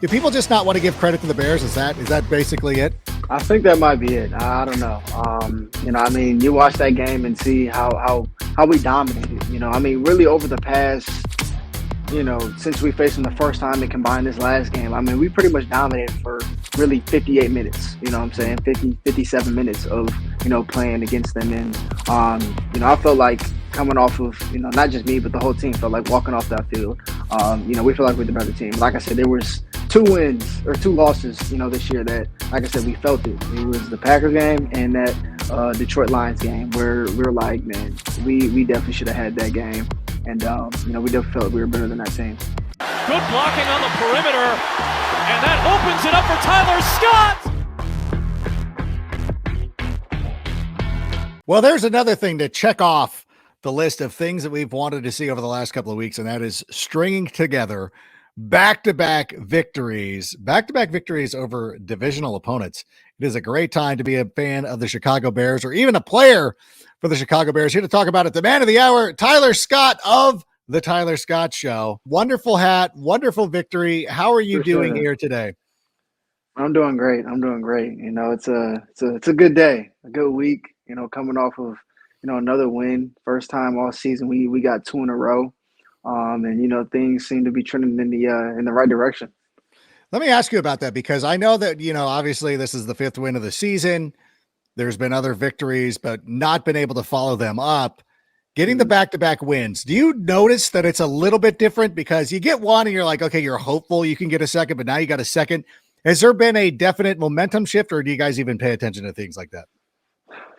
Do people just not want to give credit to the Bears? Is that basically it? I think that might be it. I don't know. You watch that game and see how we dominated. Really over the past, since we faced them the first time and combined this last game, we pretty much dominated for really 58 minutes. You know what I'm saying? 50, 57 minutes of, playing against them. And, I felt like coming off of, not just me, but the whole team felt like walking off that field. We feel like we're the better team. Like I said, there was two wins or two losses, this year that, like I said, we felt it. It was the Packers game and that Detroit Lions game where we were like, man, we definitely should have had that game. And, we definitely felt like we were better than that team. Good blocking on the perimeter, and that opens it up for Tyler Scott. Well, there's another thing to check off the list of things that we've wanted to see over the last couple of weeks, and that is stringing together back-to-back victories over divisional opponents. It is a great time to be a fan of the Chicago Bears or even a player for the Chicago Bears. Here to talk about it, the man of the hour, Tyler Scott of The Tyler Scott Show. Wonderful hat, wonderful victory. How are you doing here today? I'm doing great. It's a good day, a good week, coming off of, another win. First time all season we got two in a row. Things seem to be trending in the right direction. Let me ask you about that because I know that, obviously this is the fifth win of the season. There's been other victories, but not been able to follow them up. Getting the back-to-back wins, do you notice that it's a little bit different because you get one and you're like, okay, you're hopeful you can get a second, but now you got a second. Has there been a definite momentum shift or do you guys even pay attention to things like that?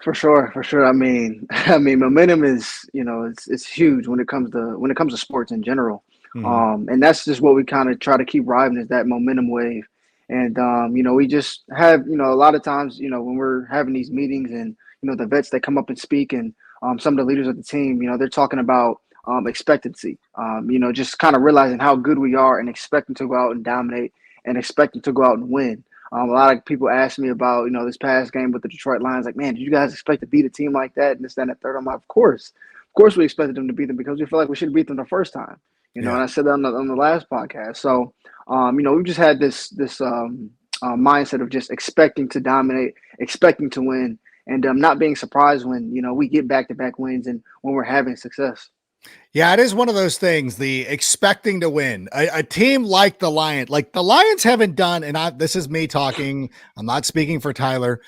For sure. Momentum is, it's huge when it comes to sports in general. And that's just what we kind of try to keep riding is that momentum wave. And, we just have, a lot of times, when we're having these meetings and, the vets, they come up and speak and some of the leaders of the team, they're talking about expectancy, just kind of realizing how good we are and expecting to go out and dominate and expecting to go out and win. A lot of people ask me about, this past game with the Detroit Lions, like, man, did you guys expect to beat a team like that? And this, that, and the third. I'm like, of course we expected them to beat them because we feel like we should have beat them the first time, and I said that on the last podcast. So, we've just had this mindset of just expecting to dominate, expecting to win, and not being surprised when, we get back-to-back wins and when we're having success. Yeah, it is one of those things, the expecting to win. A team like the Lions haven't done, and this is me talking, I'm not speaking for Tyler.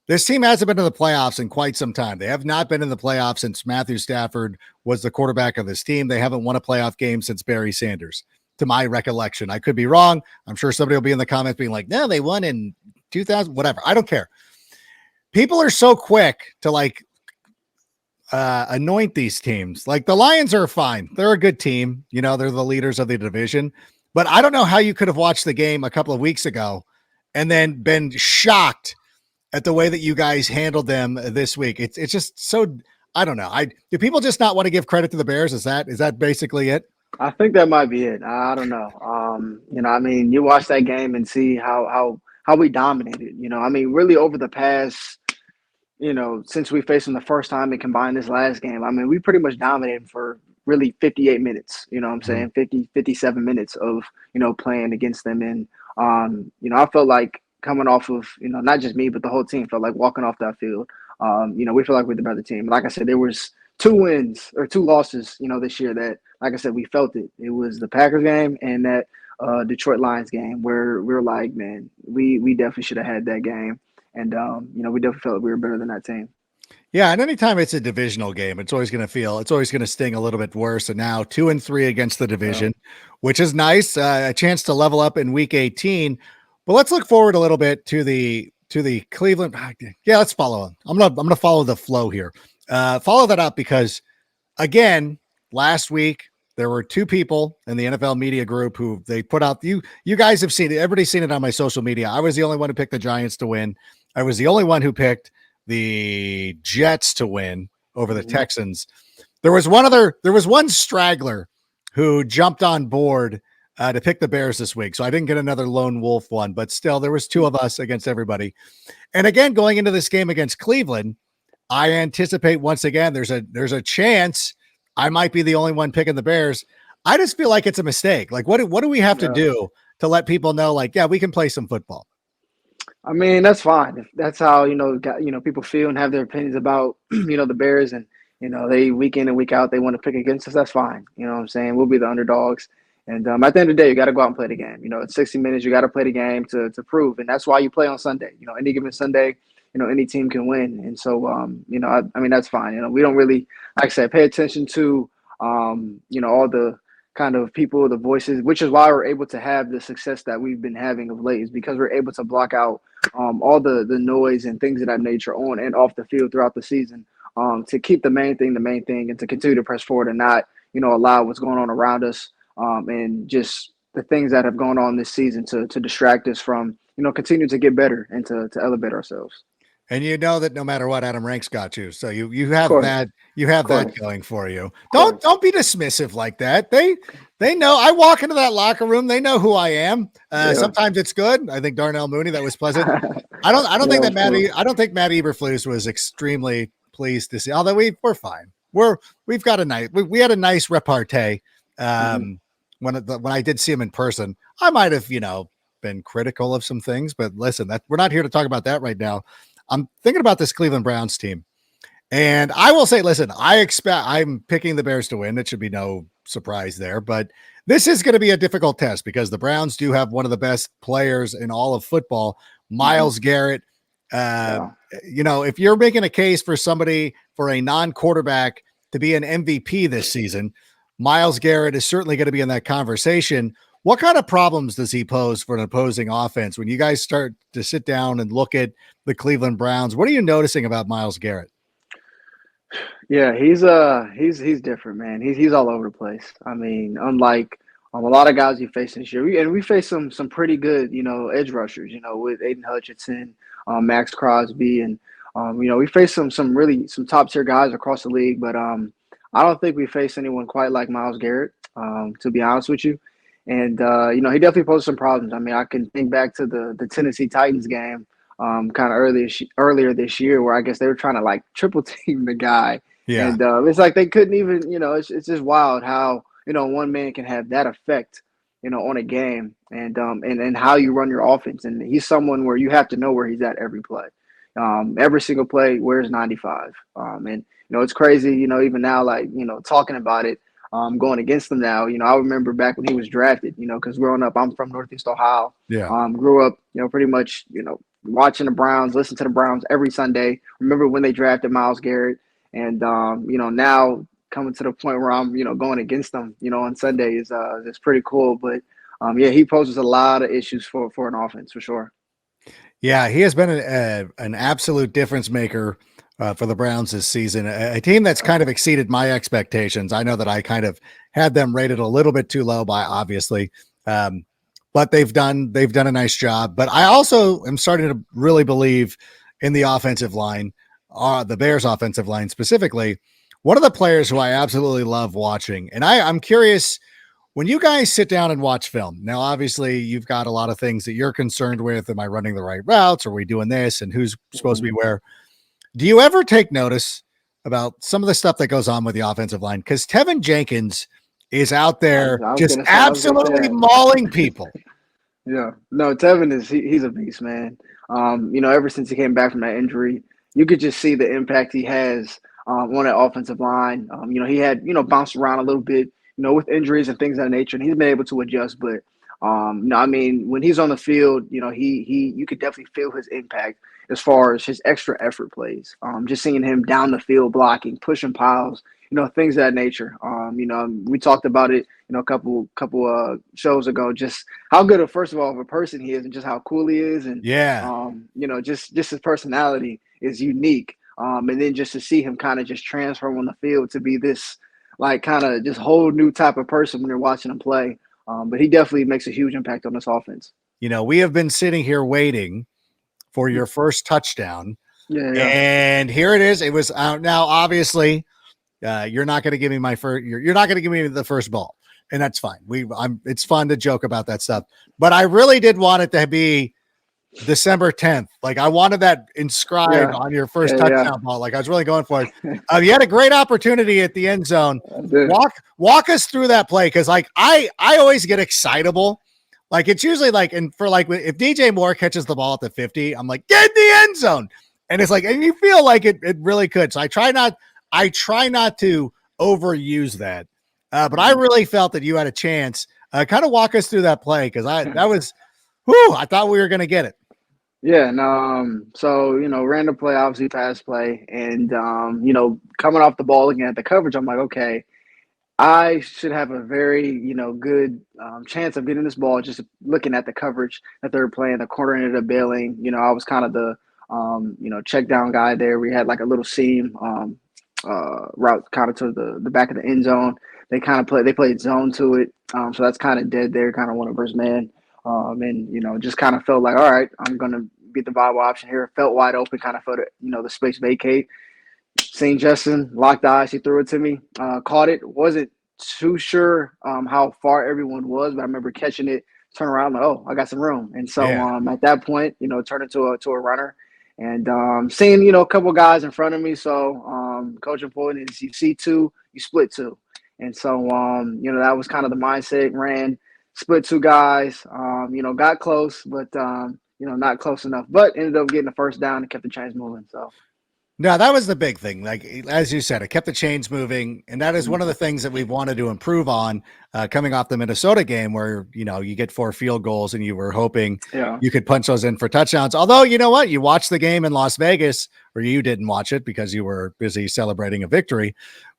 This team hasn't been in the playoffs in quite some time. They have not been in the playoffs since Matthew Stafford was the quarterback of this team. They haven't won a playoff game since Barry Sanders, to my recollection. I could be wrong. I'm sure somebody will be in the comments being like, no, they won in 2000, whatever. I don't care. People are so quick to anoint these teams. Like the Lions are fine. They're a good team. They're the leaders of the division, but I don't know how you could have watched the game a couple of weeks ago and then been shocked at the way that you guys handled them this week. It's just so, I don't know. Do people just not want to give credit to the Bears? Is that basically it? I think that might be it. I don't know. You watch that game and see how we dominated, really over the past, since we faced them the first time and combined this last game, we pretty much dominated for really 58 minutes, 50, 57 minutes of, playing against them. And, I felt like coming off of, not just me, but the whole team felt like walking off that field. We feel like we're the better team. Like I said, there was two wins or two losses, this year that, like I said, we felt it. It was the Packers game and that Detroit Lions game where we were like, man, we definitely should have had that game. And, we definitely felt like we were better than that team. Yeah. And anytime it's a divisional game, it's always going to sting a little bit worse. And now 2-3 against the division, which is nice. A chance to level up in week 18, but let's look forward a little bit to the Cleveland. Yeah, let's follow on. I'm going to follow the flow here. Follow that up because again, last week, there were two people in the NFL media group who they put out. You guys have seen it. Everybody's seen it on my social media. I was the only one who picked the Giants to win. I was the only one who picked the Jets to win over the Texans. There was one straggler who jumped on board to pick the Bears this week. So I didn't get another lone wolf one, but still there was two of us against everybody. And again, going into this game against Cleveland, I anticipate once again, there's a chance I might be the only one picking the Bears. I just feel like it's a mistake. Like what do we have to do to let people know, like, yeah, we can play some football? I mean, that's fine. If that's how, people feel and have their opinions about, the Bears, and, they week in and week out, they want to pick against us. That's fine. You know what I'm saying? We'll be the underdogs. And at the end of the day, you got to go out and play the game. It's 60 minutes. You got to play the game to prove. And that's why you play on Sunday. Any given Sunday, any team can win. And so, I mean, that's fine. We don't really, like I said, pay attention to, all the kind of people, the voices, which is why we're able to have the success that we've been having of late, is because we're able to block out all the noise and things of that nature on and off the field throughout the season, to keep the main thing, and to continue to press forward and not, allow what's going on around us, and just the things that have gone on this season to distract us from, continue to get better and to elevate ourselves. And that no matter what, Adam Rank's got you. So you have that going for you. Don't be dismissive like that. They know. I walk into that locker room. They know who I am. Sometimes it's good. I think Darnell Mooney, that was pleasant. I don't think that Matt Eberflus was extremely pleased to see. Although we're fine. We've got we had a nice repartee. When I did see him in person, I might have been critical of some things, but listen, we're not here to talk about that right now. I'm thinking about this Cleveland Browns team, and I will say, listen, I'm picking the Bears to win. It should be no surprise there, but this is going to be a difficult test because the Browns do have one of the best players in all of football, Myles Garrett. If you're making a case for somebody, for a non-quarterback to be an MVP this season, Myles Garrett is certainly going to be in that conversation. What kind of problems does he pose for an opposing offense when you guys start to sit down and look at the Cleveland Browns? What are you noticing about Myles Garrett? Yeah, he's different, man. He's all over the place. I mean, unlike a lot of guys you face this year, we face some pretty good, edge rushers, with Aiden Hutchinson, Max Crosby, and we face some top tier guys across the league, but I don't think we face anyone quite like Myles Garrett, to be honest with you. And, he definitely posed some problems. I mean, I can think back to the Tennessee Titans game kind of earlier this year, where I guess they were trying to like triple team the guy. Yeah. And it's like they couldn't even, it's just wild how, one man can have that effect, on a game, and how you run your offense. And he's someone where you have to know where he's at every play. Every single play, where's 95? And, it's crazy, even now, like, talking about it, going against them now. I remember back when he was drafted, because growing up, I'm from Northeast Ohio. Yeah. Grew up, pretty much, watching the Browns, listen to the Browns every Sunday. Remember when they drafted Myles Garrett, and now coming to the point where I'm, going against them, on Sunday is pretty cool. But he poses a lot of issues for an offense for sure. Yeah, he has been an absolute difference maker for the Browns this season, a team that's kind of exceeded my expectations. I know that I kind of had them rated a little bit too low by obviously, but they've done a nice job. But I also am starting to really believe in the offensive line, the Bears offensive line specifically. One of the players who I absolutely love watching, and I'm curious, when you guys sit down and watch film, now obviously you've got a lot of things that you're concerned with. Am I running the right routes? Are we doing this? And who's supposed to be where? Do you ever take notice about some of the stuff that goes on with the offensive line? Because Tevin Jenkins is out there just absolutely mauling people. Yeah, no, Tevin he's a beast, man. Ever since he came back from that injury, you could just see the impact he has on that offensive line. He had bounced around a little bit, with injuries and things of that nature, and he's been able to adjust. But I mean, when he's on the field, you could definitely feel his impact as far as his extra effort plays. Just seeing him down the field blocking, pushing piles, things of that nature. We talked about it, a couple shows ago, just how good first of all of a person he is, and just how cool he is, and just his personality is unique. And then just to see him kind of just transfer on the field to be this like kind of just whole new type of person when you're watching him play. But he definitely makes a huge impact on this offense. We have been sitting here waiting for your first touchdown. Yeah. And here it is. It was now obviously you're not going to give me you're not going to give me the first ball, and that's fine. It's fun to joke about that stuff, but I really did want it to be December 10th. Like I wanted that inscribed on your first touchdown ball. Like I was really going for it. You had a great opportunity at the end zone. Walk us through that play. Cause like I always get excitable. Like it's usually like, and for like, if DJ Moore catches the ball at the 50, I'm like, get in the end zone. And it's like, and you feel like it really could. So I try not to overuse that. But I really felt that you had a chance. Kind of walk us through that play. Cause I thought we were going to get it. Yeah, no, so, ran the play, obviously pass play, and, coming off the ball, looking at the coverage, I'm like, okay, I should have a very, good chance of getting this ball just looking at the coverage that they were playing. The corner ended up bailing. I was kind of the, check down guy there. We had like a little seam route kind of to the back of the end zone. They played zone to it. So that's kind of dead there, kind of one versus man. And, just kind of felt like, all right, I'm going to get the viable option here. Felt wide open, kind of felt it, the space vacate. Seen Justin, locked eyes, he threw it to me, caught it. Wasn't too sure how far everyone was, but I remember catching it, turn around, like, oh, I got some room. And so at that point, turned into a runner. And seeing, a couple guys in front of me. So coach important is you see two, you split two. And so, that was kind of the mindset. Ran, split two guys, got close, but, not close enough. But ended up getting the first down and kept the chains moving. So. No, that was the big thing. Like, as you said, it kept the chains moving. And that is one of the things that we've wanted to improve on coming off the Minnesota game where, you get 4 field goals and you were hoping you could punch those in for touchdowns. Although, you know what? You watched the game in Las Vegas, or you didn't watch it because you were busy celebrating a victory.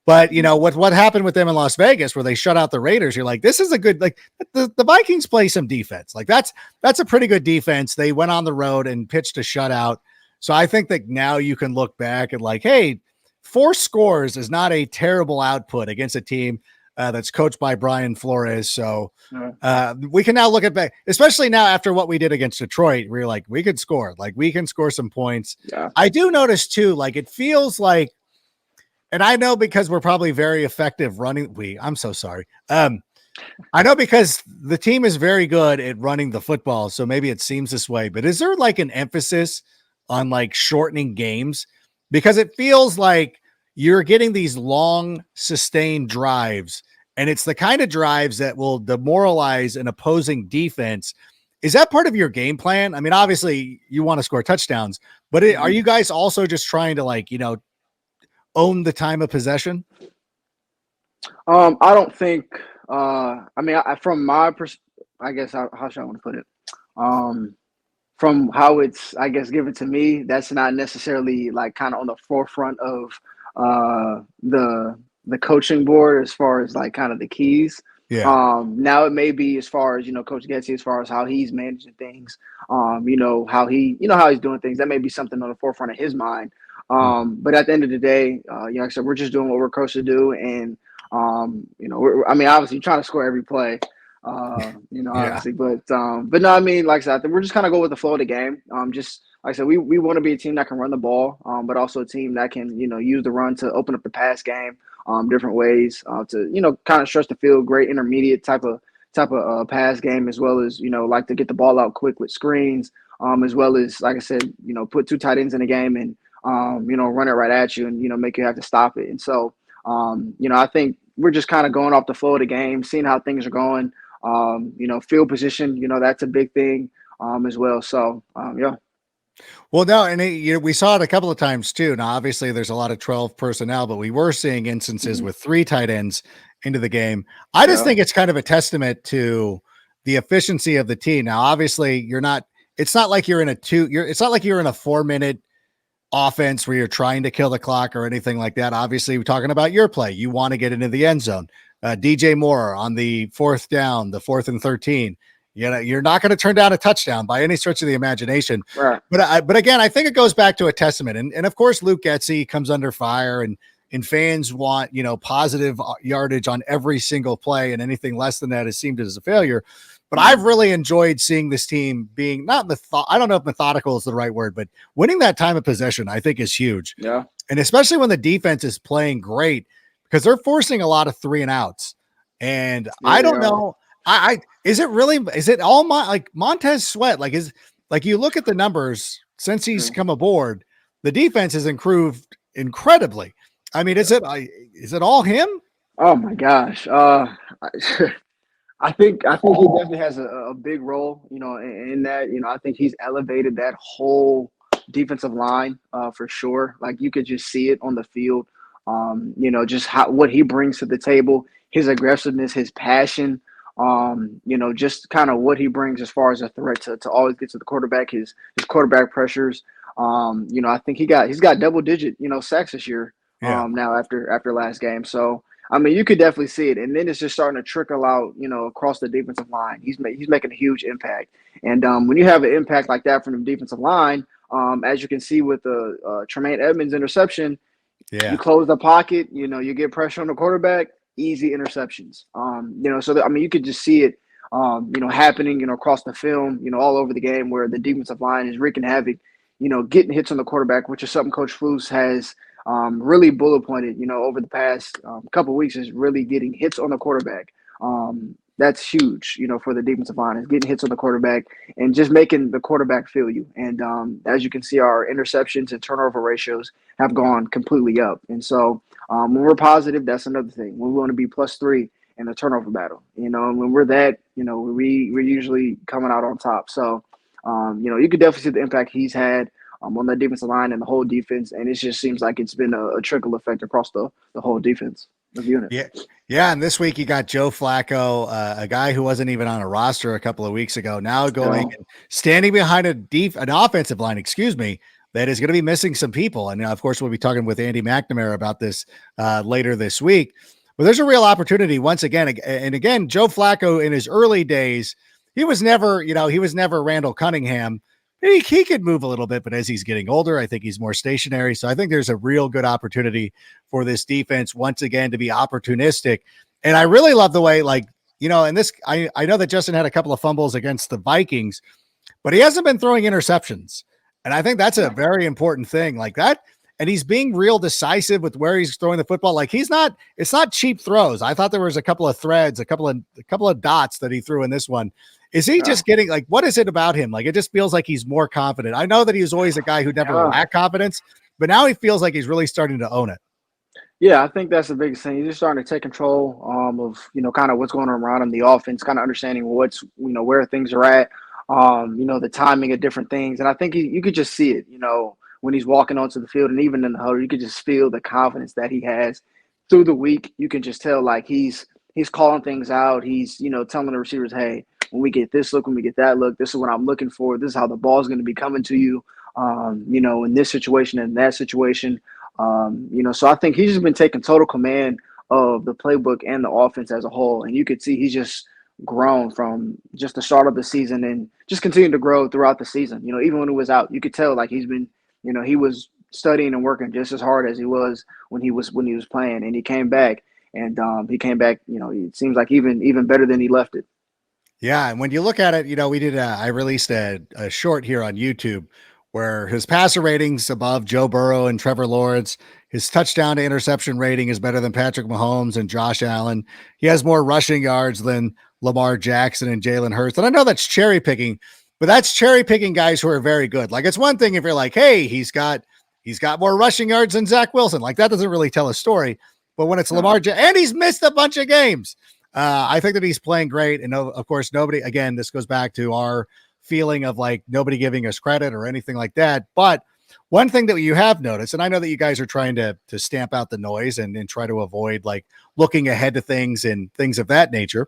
But, what happened with them in Las Vegas where they shut out the Raiders, you're like, this is a good, like the Vikings play some defense. Like that's a pretty good defense. They went on the road and pitched a shutout. So I think that now you can look back at like, hey, 4 scores is not a terrible output against a team that's coached by Brian Flores. So we can now look at back, especially now after what we did against Detroit, where you're like, we could score, like we can score some points. Yeah. I do notice too, like it feels like, and I know because we're probably very effective running. I'm so sorry. I know because the team is very good at running the football. So maybe it seems this way, but is there like an emphasis on like shortening games? Because it feels like you're getting these long sustained drives and it's the kind of drives that will demoralize an opposing defense. Is that part of your game plan? I mean, obviously you want to score touchdowns, but are you guys also just trying to like, own the time of possession? I don't think, from my perspective, I guess, how should I want to put it? From how it's, I guess, given to me, that's not necessarily like kind of on the forefront of the coaching board as far as like kind of the keys. Yeah. Now it may be as far as, Coach Getty, as far as how he's managing things, how he's doing things. That may be something on the forefront of his mind. But at the end of the day, like I said, we're just doing what we're coached to do. And, obviously trying to score every play. Obviously, but no, I mean, like I said, I think we're just kind of go with the flow of the game. Just like I said, we want to be a team that can run the ball, but also a team that can, use the run to open up the pass game, different ways, to, kind of stretch the field, great intermediate type of pass game, as well as, like to get the ball out quick with screens, as well as, like I said, put 2 tight ends in the game and, run it right at you and, make you have to stop it. And so, I think we're just kind of going off the flow of the game, seeing how things are going. Field position, that's a big thing as well. So, yeah. Well, no, and we saw it a couple of times too. Now, obviously, there's a lot of 12 personnel, but we were seeing instances with 3 tight ends into the game. I just think it's kind of a testament to the efficiency of the team. Now, obviously, it's not like you're in a 4-minute offense where you're trying to kill the clock or anything like that. Obviously, we're talking about your play. You want to get into the end zone. DJ Moore on the 4th down, the 4th and 13. You're not going to turn down a touchdown by any stretch of the imagination. Right. But again, I think it goes back to a testament. And of course, Luke Getsy comes under fire and fans want, positive yardage on every single play, and anything less than that is seen as a failure. But I've really enjoyed seeing this team being I don't know if methodical is the right word, but winning that time of possession, I think, is huge. Yeah. And especially when the defense is playing great, because they're forcing a lot of 3 and outs. And I don't know. Is it all Montez Sweat? Like, you look at the numbers since he's come aboard, the defense has improved incredibly. I mean, is it all him? Oh my gosh. I think he definitely has a big role, in that. I think he's elevated that whole defensive line for sure. Like you could just see it on the field. Just what he brings to the table, his aggressiveness, his passion. Just kind of what he brings as far as a threat to always get to the quarterback. His quarterback pressures. I think he's got double digit sacks this year. Yeah. Now after last game, so. I mean, you could definitely see it, and then it's just starting to trickle out, across the defensive line. He's making a huge impact, and when you have an impact like that from the defensive line, as you can see with the Tremaine Edmonds interception, you Yeah. close the pocket, you get pressure on the quarterback, easy interceptions. So that, I mean, you could just see it, happening, across the film, all over the game where the defensive line is wreaking havoc, getting hits on the quarterback, which is something Coach Flus has really bullet pointed, over the past couple of weeks is really getting hits on the quarterback. That's huge, for the defensive line is getting hits on the quarterback and just making the quarterback feel you. And as you can see, our interceptions and turnover ratios have gone completely up. And so when we're positive, that's another thing. We want to be +3 in the turnover battle, and when we're that, we're usually coming out on top. So, you could definitely see the impact he's had on the defensive line and the whole defense. And it just seems like it's been a trickle effect across the whole defense of unit. Yeah. Yeah. And this week you got Joe Flacco, a guy who wasn't even on a roster a couple of weeks ago, now going and standing behind an offensive line, that is going to be missing some people. And of course, we'll be talking with Andy McNamara about this later this week. But there's a real opportunity once again. And again, Joe Flacco in his early days, he was never Randall Cunningham. He could move a little bit, but as he's getting older, I think he's more stationary. So I think there's a real good opportunity for this defense once again to be opportunistic. And I really love the way, and this, I know that Justin had a couple of fumbles against the Vikings, but he hasn't been throwing interceptions. And I think that's a very important thing like that. And he's being real decisive with where he's throwing the football. Like it's not cheap throws. I thought there was a couple of threads, a couple of dots that he threw in this one. Is he just getting what is it about him? Like, it just feels like he's more confident. I know that he was always a guy who never lacked confidence, but now he feels like he's really starting to own it. Yeah, I think that's the biggest thing. He's just starting to take control of, kind of what's going on around him, the offense, kind of understanding where things are at, the timing of different things. And I think you could just see it, when he's walking onto the field and even in the huddle, you could just feel the confidence that he has through the week. You can just tell he's calling things out. He's, telling the receivers, hey, when we get this look, when we get that look, this is what I'm looking for. This is how the ball is going to be coming to you, in this situation and that situation. So I think he's just been taking total command of the playbook and the offense as a whole. And you could see he's just grown from just the start of the season and just continued to grow throughout the season. Even when he was out, you could tell he's been, he was studying and working just as hard as he was when he was playing. And he came back and it seems like even better than he left it. Yeah, and when you look at it, I released a short here on YouTube where his passer ratings above Joe Burrow and Trevor Lawrence, his touchdown to interception rating is better than Patrick Mahomes and Josh Allen. He has more rushing yards than Lamar Jackson and Jalen Hurts. And I know that's cherry picking, but that's cherry picking guys who are very good. Like, it's one thing if you're like, hey, he's got more rushing yards than Zach Wilson. Like, that doesn't really tell a story. But when it's Lamar and he's missed a bunch of games. I think that he's playing great. And of course, this goes back to our feeling of nobody giving us credit or anything like that. But one thing that you have noticed, and I know that you guys are trying to stamp out the noise and try to avoid looking ahead to things and things of that nature.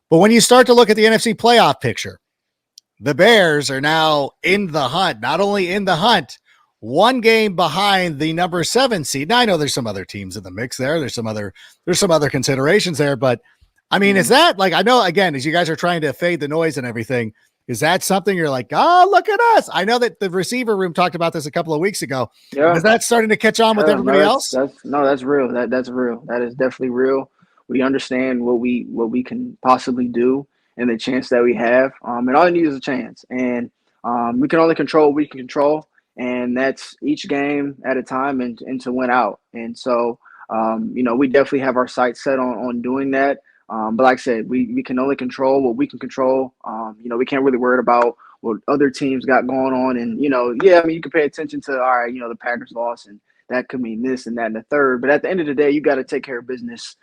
But when you start to look at the NFC playoff picture, the Bears are now in the hunt, not only in the hunt, one game behind the number 7 seed. Now I know there's some other teams in the mix there. There's some other considerations there, but I mean, is that I know again, as you guys are trying to fade the noise and everything, is that something you're like, oh, look at us? I know that the receiver room talked about this a couple of weeks ago. Yeah. Is that starting to catch on with everybody else? That's real. That's real. That is definitely real. We understand what we can possibly do and the chance that we have. And all you need is a chance. And we can only control what we can control. And that's each game at a time and to win out. And so, we definitely have our sights set on doing that. But like I said, we can only control what we can control. We can't really worry about what other teams got going on. And, you can pay attention to, all right, the Packers lost and that could mean this and that and the third. But at the end of the day, you got to take care of business,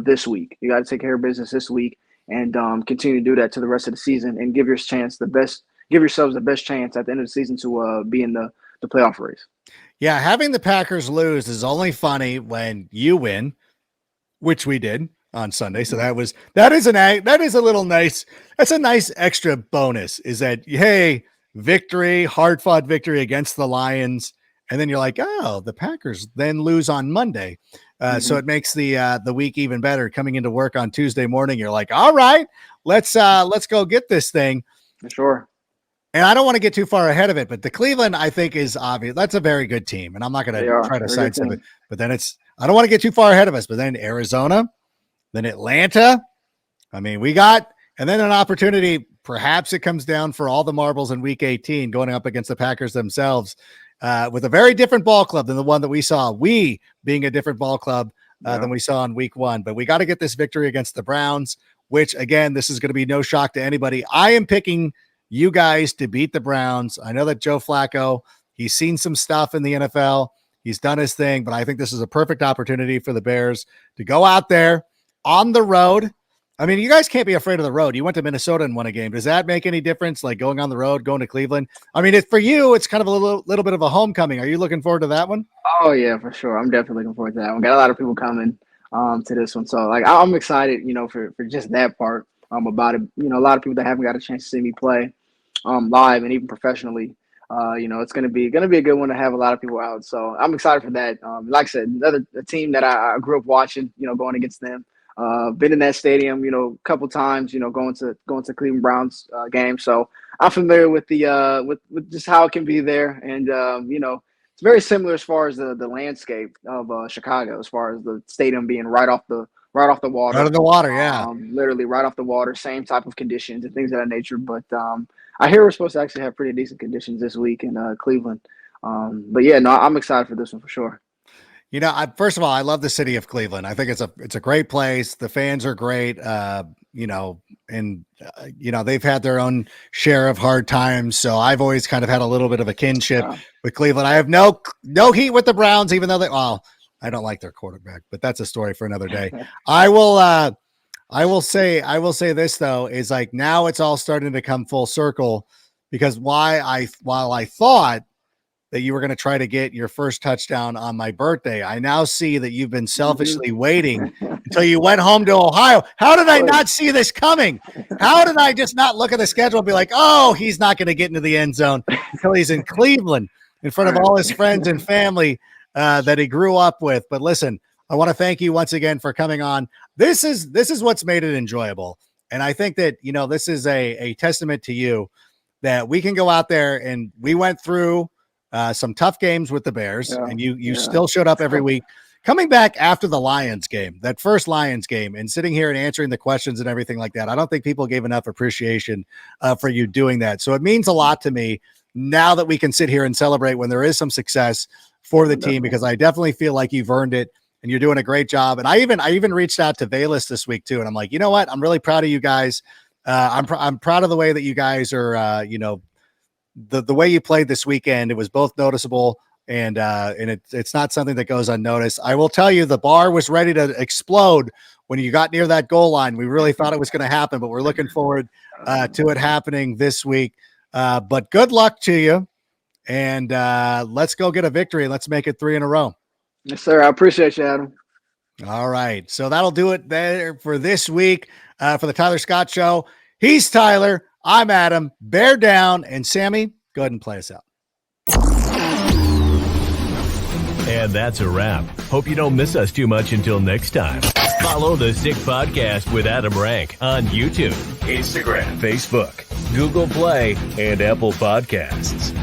this week. You got to take care of business this week. and continue to do that to the rest of the season and give yourselves the best chance at the end of the season to be in the playoff race. Yeah, having the Packers lose is only funny when you win, which we did on Sunday. So that is a little nice. That's a nice extra bonus. Is that, hey, victory, hard fought victory against the Lions, and then you're like, oh, the Packers then lose on Monday. So it makes the week even better. Coming into work on Tuesday morning, you're like, all right, let's go get this thing. For sure. And I don't want to get too far ahead of it, but the Cleveland, I think, is obvious. That's a very good team, and I'm not going to try to sidestep it. But then I don't want to get too far ahead of us. But then Arizona, then Atlanta. I mean, and then an opportunity. Perhaps it comes down for all the marbles in Week 18, going up against the Packers themselves, with a very different ball club than the one that we saw. We being a different ball club than we saw in Week 1. But we got to get this victory against the Browns, which, again, this is going to be no shock to anybody. I am picking you guys to beat the Browns. I know that Joe Flacco, he's seen some stuff in the NFL. He's done his thing, but I think this is a perfect opportunity for the Bears to go out there on the road. I mean, you guys can't be afraid of the road. You went to Minnesota and won a game. Does that make any difference, like going on the road, going to Cleveland? I mean, for you, it's kind of a little bit of a homecoming. Are you looking forward to that one? Oh, yeah, for sure. I'm definitely looking forward to that one. Got a lot of people coming to this one. So, like, I'm excited, for just that part about it. A lot of people that haven't got a chance to see me play live and even professionally. It's gonna be a good one to have a lot of people out. So I'm excited for that. Like I said, a team that I grew up watching, going against them. Been in that stadium, a couple times, going to Cleveland Browns games. So I'm familiar with the with just how it can be there, and it's very similar as far as the landscape of Chicago, as far as the stadium being right off the water. Right on the water, yeah. Literally right off the water, same type of conditions and things of that nature. But I hear we're supposed to actually have pretty decent conditions this week in Cleveland. But yeah, no, I'm excited for this one for sure. First of all, I love the city of Cleveland. I think it's a great place. The fans are great. They've had their own share of hard times. So I've always kind of had a little bit of a kinship with Cleveland. I have no heat with the Browns, even though I don't like their quarterback, but that's a story for another day. I will say this though, is like now it's all starting to come full circle, because while I thought that you were going to try to get your first touchdown on my birthday, I now see that you've been selfishly waiting until you went home to Ohio. How did I not see this coming? How did I just not look at the schedule and be like, oh, he's not going to get into the end zone until he's in Cleveland in front of all his friends and family that he grew up with? But listen, I want to thank you once again for coming on. This is what's made it enjoyable. And I think that, this is a testament to you that we can go out there, and we went through some tough games with the Bears, and you still showed up every week. Coming back after the Lions game, that first Lions game, and sitting here and answering the questions and everything like that, I don't think people gave enough appreciation for you doing that. So it means a lot to me now that we can sit here and celebrate when there is some success for the team, because I definitely feel like you've earned it and you're doing a great job. And I even reached out to Velas this week too, and I'm like, you know what? I'm really proud of you guys. I'm proud of the way that you guys are, the way you played this weekend. It was both noticeable, and it's not something that goes unnoticed. I will tell you, the bar was ready to explode when you got near that goal line. We really thought it was going to happen, but we're looking forward to it happening this week. But good luck to you, and let's go get a victory. Let's make it 3 in a row. Yes, sir. I appreciate you, Adam. All right. So that'll do it there for this week for the Tyler Scott Show. He's Tyler. I'm Adam. Bear down. And Sammy, go ahead and play us out. And that's a wrap. Hope you don't miss us too much until next time. Follow the Sick Podcast with Adam Rank on YouTube, Instagram, Facebook, Google Play, and Apple Podcasts.